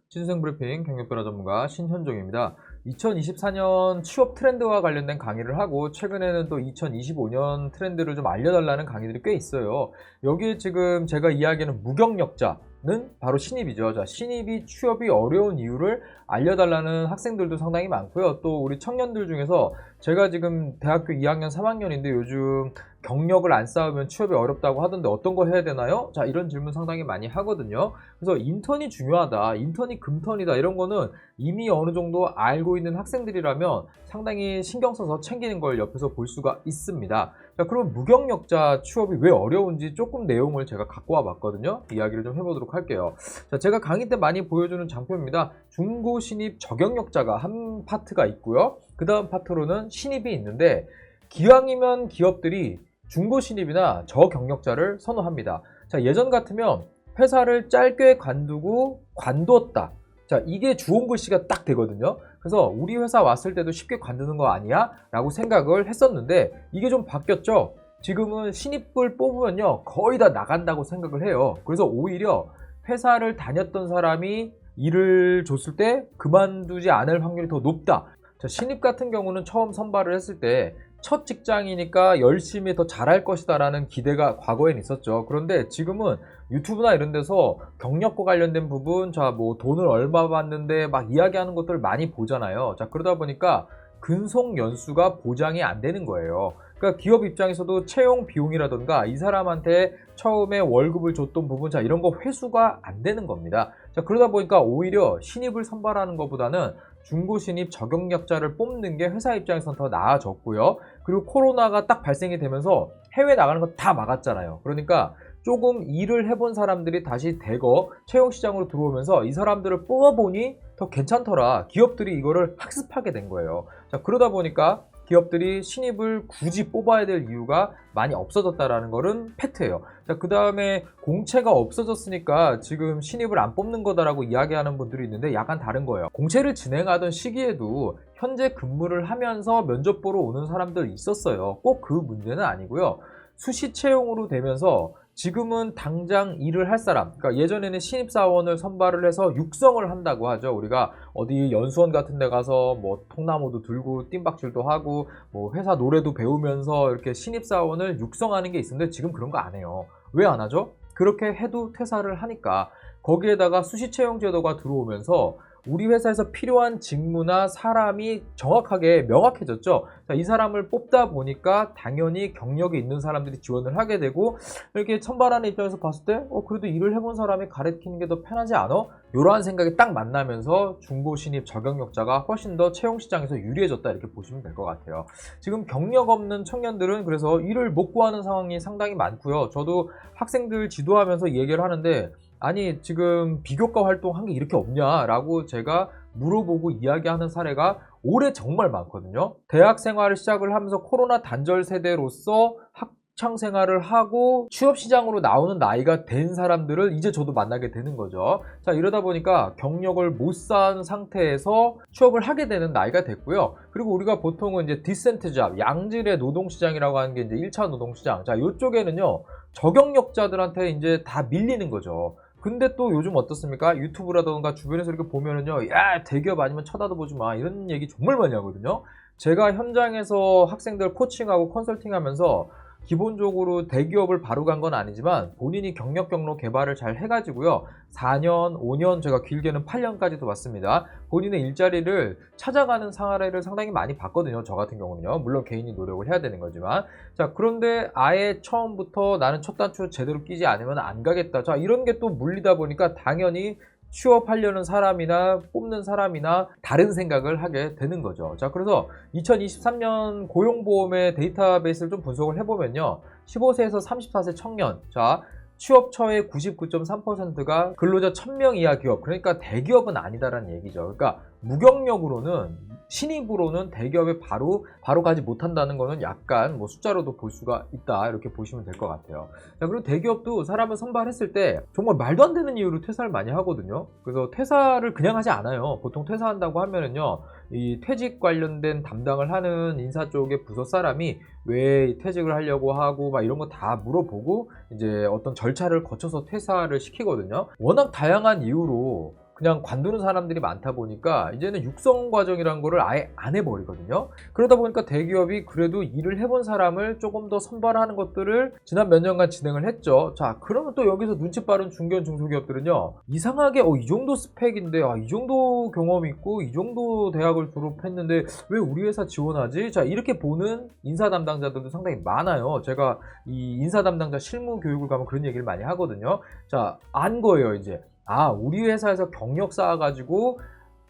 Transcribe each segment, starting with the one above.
신생브리핑 경력변화 전문가 신현종입니다. 2024년 취업 트렌드와 관련된 강의를 하고 최근에는 또 2025년 트렌드를 좀 알려달라는 강의들이 꽤 있어요. 여기에 지금 제가 이야기하는 무경력자는 바로 신입이죠. 자, 신입이 취업이 어려운 이유를 알려달라는 학생들도 상당히 많고요. 또 우리 청년들 중에서 제가 지금 대학교 2학년 3학년인데 요즘 경력을 안 쌓으면 취업이 어렵다고 하던데 어떤 거 해야 되나요? 자, 이런 질문 상당히 많이 하거든요. 그래서 인턴이 중요하다, 인턴이 금턴이다, 이런 거는 이미 어느 정도 알고 있는 학생들이라면 상당히 신경 써서 챙기는 걸 옆에서 볼 수가 있습니다. 자, 그럼 무경력자 취업이 왜 어려운지 조금 내용을 제가 갖고 와 봤거든요. 이야기를 좀 해보도록 할게요. 자, 제가 강의 때 많이 보여주는 장표입니다. 중고 신입 저경력자가 한 파트가 있고요. 그 다음 파트로는 신입이 있는데, 기왕이면 기업들이 중고 신입이나 저경력자를 선호합니다. 자, 예전 같으면 회사를 짧게 관두었다. 자, 이게 주온 글씨가 딱 되거든요. 그래서 우리 회사 왔을 때도 쉽게 관두는 거 아니야? 라고 생각을 했었는데, 이게 좀 바뀌었죠. 지금은 신입을 뽑으면요, 거의 다 나간다고 생각을 해요. 그래서 오히려 회사를 다녔던 사람이 일을 줬을 때 그만두지 않을 확률이 더 높다. 자, 신입 같은 경우는 처음 선발을 했을 때 첫 직장이니까 열심히 더 잘할 것이다 라는 기대가 과거엔 있었죠. 그런데 지금은 유튜브나 이런 데서 경력과 관련된 부분, 자, 뭐 돈을 얼마 받는데 막 이야기하는 것들을 많이 보잖아요. 자, 그러다 보니까 근속 연수가 보장이 안 되는 거예요. 그러니까 기업 입장에서도 채용 비용이라던가 이 사람한테 처음에 월급을 줬던 부분, 자, 이런 거 회수가 안 되는 겁니다. 자, 그러다 보니까 오히려 신입을 선발하는 것보다는 중고 신입 저경력자를 뽑는 게 회사 입장에서는 더 나아졌고요. 그리고 코로나가 딱 발생이 되면서 해외 나가는 거 다 막았잖아요. 그러니까 조금 일을 해본 사람들이 다시 대거 채용 시장으로 들어오면서 이 사람들을 뽑아보니 더 괜찮더라. 기업들이 이거를 학습하게 된 거예요. 자, 그러다 보니까 기업들이 신입을 굳이 뽑아야 될 이유가 많이 없어졌다라는 거는 팩트예요. 자, 그 다음에 공채가 없어졌으니까 지금 신입을 안 뽑는 거다라고 이야기하는 분들이 있는데 약간 다른 거예요. 공채를 진행하던 시기에도 현재 근무를 하면서 면접 보러 오는 사람들 있었어요. 꼭 그 문제는 아니고요. 수시 채용으로 되면서 지금은 당장 일을 할 사람, 그러니까 예전에는 신입사원을 선발을 해서 육성을 한다고 하죠. 우리가 어디 연수원 같은 데 가서 뭐 통나무도 들고 뜀박질도 하고 뭐 회사 노래도 배우면서 이렇게 신입사원을 육성하는 게 있었는데 지금 그런 거 안 해요. 왜 안 하죠? 그렇게 해도 퇴사를 하니까. 거기에다가 수시 채용 제도가 들어오면서 우리 회사에서 필요한 직무나 사람이 정확하게 명확해졌죠. 자, 이 사람을 뽑다 보니까 당연히 경력이 있는 사람들이 지원을 하게 되고, 이렇게 선발하는 입장에서 봤을 때 그래도 일을 해본 사람이 가르치는 게 더 편하지 않아? 이러한 생각이 딱 만나면서 중고 신입 저경력자가 훨씬 더 채용 시장에서 유리해졌다, 이렇게 보시면 될 것 같아요. 지금 경력 없는 청년들은 그래서 일을 못 구하는 상황이 상당히 많고요. 저도 학생들 지도하면서 얘기를 하는데, 아니 지금 비교과 활동한 게 이렇게 없냐라고 제가 물어보고 이야기하는 사례가 올해 정말 많거든요. 대학 생활을 시작을 하면서 코로나 단절 세대로서 학창 생활을 하고 취업 시장으로 나오는 나이가 된 사람들을 이제 저도 만나게 되는 거죠. 자, 이러다 보니까 경력을 못 쌓은 상태에서 취업을 하게 되는 나이가 됐고요. 그리고 우리가 보통은 이제 디센트 잡, 양질의 노동시장이라고 하는 게 이제 1차 노동시장. 자, 이쪽에는요, 저경력자들한테 이제 다 밀리는 거죠. 근데 또 요즘 어떻습니까? 유튜브라던가 주변에서 이렇게 보면은요, 야, 대기업 아니면 쳐다도 보지 마, 이런 얘기 정말 많이 하거든요. 제가 현장에서 학생들 코칭하고 컨설팅 하면서 기본적으로 대기업을 바로 간 건 아니지만 본인이 경력 경로 개발을 잘 해가지고요, 4년, 5년, 제가 길게는 8년까지도 봤습니다. 본인의 일자리를 찾아가는 사례를 상당히 많이 봤거든요. 저 같은 경우는요. 물론 개인이 노력을 해야 되는 거지만. 자, 그런데 아예 처음부터 나는 첫 단추 제대로 끼지 않으면 안 가겠다. 자, 이런 게 또 물리다 보니까 당연히 취업하려는 사람이나 뽑는 사람이나 다른 생각을 하게 되는 거죠. 자, 그래서 2023년 고용보험의 데이터베이스를 좀 분석을 해보면요, 15세에서 34세 청년, 자, 취업처의 99.3%가 근로자 1000명 이하 기업, 그러니까 대기업은 아니다라는 얘기죠. 그러니까 무경력으로는 신입으로는 대기업에 바로 가지 못한다는 거는 약간 뭐 숫자로도 볼 수가 있다, 이렇게 보시면 될 것 같아요. 자, 그리고 대기업도 사람을 선발했을 때 정말 말도 안 되는 이유로 퇴사를 많이 하거든요. 그래서 퇴사를 그냥 하지 않아요. 보통 퇴사한다고 하면은요, 이 퇴직 관련된 담당을 하는 인사 쪽의 부서 사람이 왜 퇴직을 하려고 하고 막 이런 거 다 물어보고 이제 어떤 절차를 거쳐서 퇴사를 시키거든요. 워낙 다양한 이유로 그냥 관두는 사람들이 많다 보니까 이제는 육성 과정이라는 거를 아예 안 해버리거든요. 그러다 보니까 대기업이 그래도 일을 해본 사람을 조금 더 선발하는 것들을 지난 몇 년간 진행을 했죠. 자, 그러면 또 여기서 눈치 빠른 중견 중소기업들은요, 이상하게 이 정도 스펙인데, 이 정도 경험이 있고 이 정도 대학을 졸업했는데 왜 우리 회사 지원하지? 자, 이렇게 보는 인사 담당자들도 상당히 많아요. 제가 이 인사 담당자 실무 교육을 가면 그런 얘기를 많이 하거든요. 자, 안 거예요. 이제 우리 회사에서 경력 쌓아가지고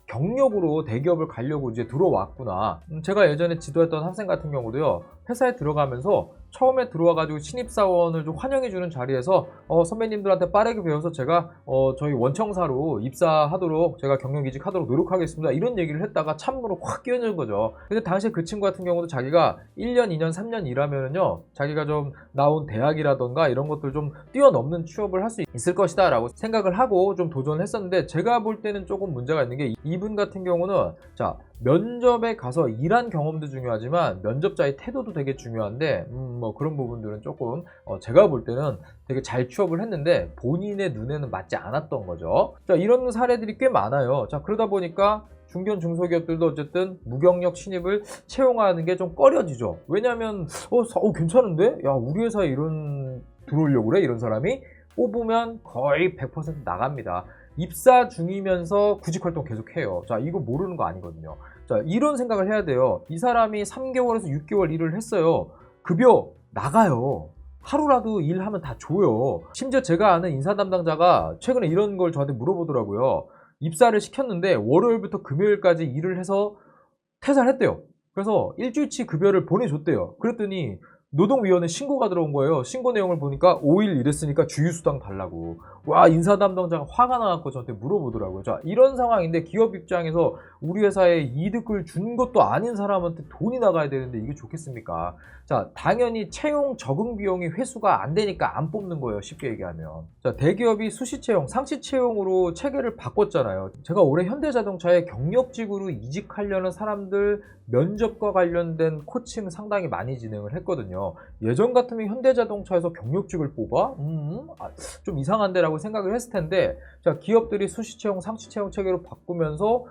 경력으로 대기업을 가려고 이제 들어왔구나. 제가 예전에 지도했던 학생 같은 경우도요, 회사에 들어가면서 처음에 들어와가지고 신입사원을 좀 환영해주는 자리에서 선배님들한테 빠르게 배워서 제가 저희 원청사로 입사하도록 제가 경력이직하도록 노력하겠습니다, 이런 얘기를 했다가 참으로 확 끼어드는 거죠. 근데 당시에 그 친구 같은 경우도 자기가 1년, 2년, 3년 일하면은요, 자기가 좀 나온 대학이라던가 이런 것들 좀 뛰어넘는 취업을 할 수 있을 것이다 라고 생각을 하고 좀 도전을 했었는데, 제가 볼 때는 조금 문제가 있는 게, 이분 같은 경우는 자, 면접에 가서 일한 경험도 중요하지만 면접자의 태도도 되게 중요한데 뭐 그런 부분들은 조금 제가 볼 때는 되게 잘 취업을 했는데 본인의 눈에는 맞지 않았던 거죠. 자, 이런 사례들이 꽤 많아요. 자, 그러다 보니까 중견 중소기업들도 어쨌든 무경력 신입을 채용하는 게 좀 꺼려지죠. 왜냐하면 괜찮은데? 야, 우리 회사에 이런 들어오려고 그래? 이런 사람이 뽑으면 거의 100% 나갑니다. 입사 중이면서 구직활동 계속해요. 자, 이거 모르는 거 아니거든요. 자, 이런 생각을 해야 돼요. 이 사람이 3개월에서 6개월 일을 했어요. 급여 나가요. 하루라도 일하면 다 줘요. 심지어 제가 아는 인사 담당자가 최근에 이런 걸 저한테 물어보더라고요. 입사를 시켰는데 월요일부터 금요일까지 일을 해서 퇴사를 했대요. 그래서 일주일치 급여를 보내줬대요. 그랬더니 노동위원회 신고가 들어온 거예요. 신고 내용을 보니까 5일 일했으니까 주휴수당 달라고. 와, 인사 담당자가 화가 나갖고 저한테 물어보더라고요. 자, 이런 상황인데 기업 입장에서 우리 회사에 이득을 준 것도 아닌 사람한테 돈이 나가야 되는데 이게 좋겠습니까? 자, 당연히 채용 적응 비용이 회수가 안 되니까 안 뽑는 거예요, 쉽게 얘기하면. 자, 대기업이 수시 채용, 상시 채용으로 체계를 바꿨잖아요. 제가 올해 현대자동차에 경력직으로 이직하려는 사람들 면접과 관련된 코칭 상당히 많이 진행을 했거든요. 예전 같으면 현대자동차에서 경력직을 뽑아? 좀 이상한데 라고 생각을 했을 텐데, 자, 기업들이 수시채용, 상시채용 체계로 바꾸면서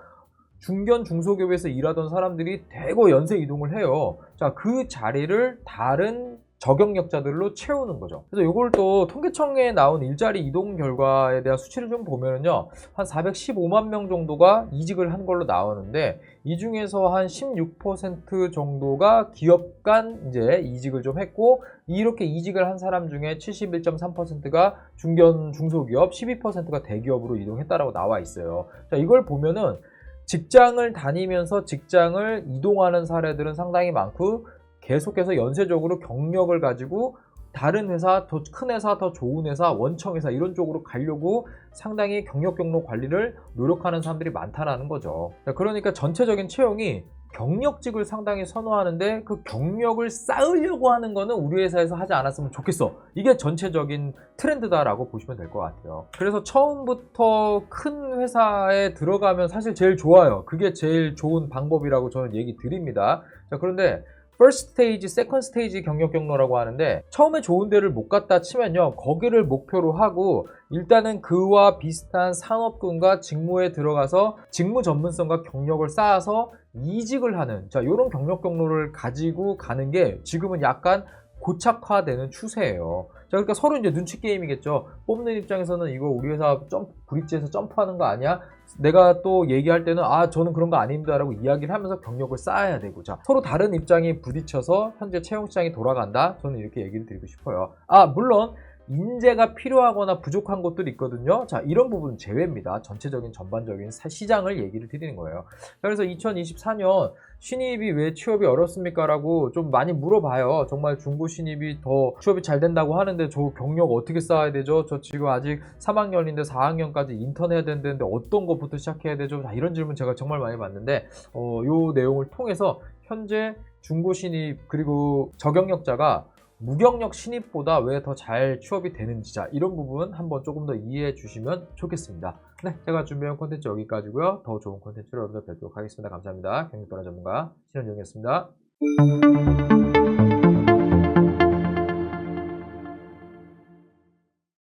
중견 중소기업에서 일하던 사람들이 대거 연쇄 이동을 해요. 자, 그 자리를 다른 저경력자들로 채우는 거죠. 그래서 이걸 또 통계청에 나온 일자리 이동 결과에 대한 수치를 좀 보면은요, 한 415만 명 정도가 이직을 한 걸로 나오는데, 이 중에서 한 16% 정도가 기업 간 이제 이직을 좀 했고, 이렇게 이직을 한 사람 중에 71.3%가 중견 중소기업, 12%가 대기업으로 이동했다라고 나와 있어요. 자, 이걸 보면은 직장을 다니면서 직장을 이동하는 사례들은 상당히 많고, 계속해서 연쇄적으로 경력을 가지고 다른 회사, 더 큰 회사, 더 좋은 회사, 원청회사 이런 쪽으로 가려고 상당히 경력 경로 관리를 노력하는 사람들이 많다라는 거죠. 그러니까 전체적인 채용이 경력직을 상당히 선호하는데, 그 경력을 쌓으려고 하는 거는 우리 회사에서 하지 않았으면 좋겠어. 이게 전체적인 트렌드다라고 보시면 될 것 같아요. 그래서 처음부터 큰 회사에 들어가면 사실 제일 좋아요. 그게 제일 좋은 방법이라고 저는 얘기 드립니다. 자, 그런데 first stage, second stage 경력 경로라고 하는데, 처음에 좋은 데를 못 갔다 치면요, 거기를 목표로 하고 일단은 그와 비슷한 산업군과 직무에 들어가서 직무 전문성과 경력을 쌓아서 이직을 하는, 자, 이런 경력 경로를 가지고 가는 게 지금은 약간 고착화되는 추세예요. 자, 그러니까 서로 이제 눈치 게임이겠죠. 뽑는 입장에서는 이거 우리 회사 브릿지에서 점프하는 거 아니야? 내가 또 얘기할 때는 저는 그런 거 아닙니다 라고 이야기를 하면서 경력을 쌓아야 되고, 자, 서로 다른 입장이 부딪혀서 현재 채용 시장이 돌아간다, 저는 이렇게 얘기를 드리고 싶어요. 물론 인재가 필요하거나 부족한 곳들이 있거든요. 자, 이런 부분은 제외입니다. 전체적인 전반적인 시장을 얘기를 드리는 거예요. 그래서 2024년 신입이 왜 취업이 어렵습니까? 라고 좀 많이 물어봐요. 정말 중고 신입이 더 취업이 잘 된다고 하는데 저 경력 어떻게 쌓아야 되죠? 저 지금 아직 3학년인데 4학년까지 인턴 해야 되는데 어떤 것부터 시작해야 되죠? 자, 이런 질문 제가 정말 많이 받는데 요 내용을 통해서 현재 중고 신입 그리고 저경력자가 무경력 신입보다 왜 더 잘 취업이 되는지, 자, 이런 부분 한번 조금 더 이해해 주시면 좋겠습니다. 네, 제가 준비한 콘텐츠 여기까지고요. 더 좋은 콘텐츠로 여러분들 뵙도록 하겠습니다. 감사합니다. 경력변화 전문가 신현종이었습니다.